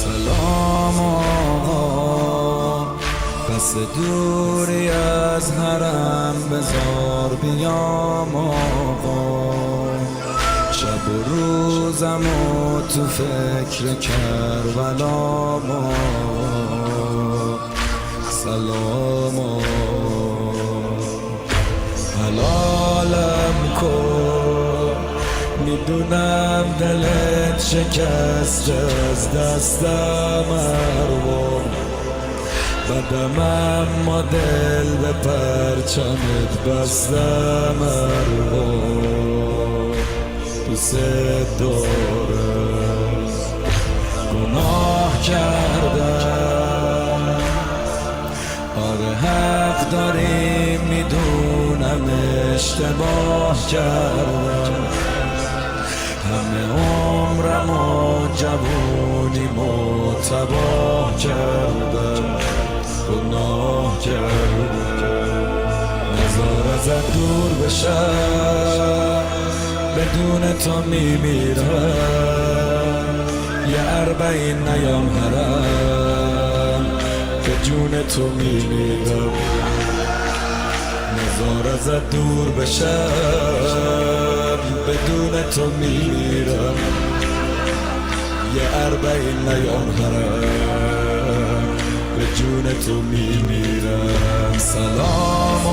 سلام آقا، پس دوری از حرم بزار بیام آقا. شب و روزم و تو فکر کربلام آقا. سلام آقا، حلالم کن، میدونم دلت شکسته از دستم اروا. بدم اما دل به پرچمت بستم اروا. دوست دارم، گناه کردم، آره حق داری، میدونم اشتباه کردم. همه عمرم و جوونیمو تباه کردم، گناه کردم. نزار ازت دور بشم، بدون تو میمیرم. یه 40 نیام حرم، به جون تو میمیرم. نزار ازت دور بشم، بدون تو میمیرم. یه 40 نیام حرم، به جون تو میمیرم. سلام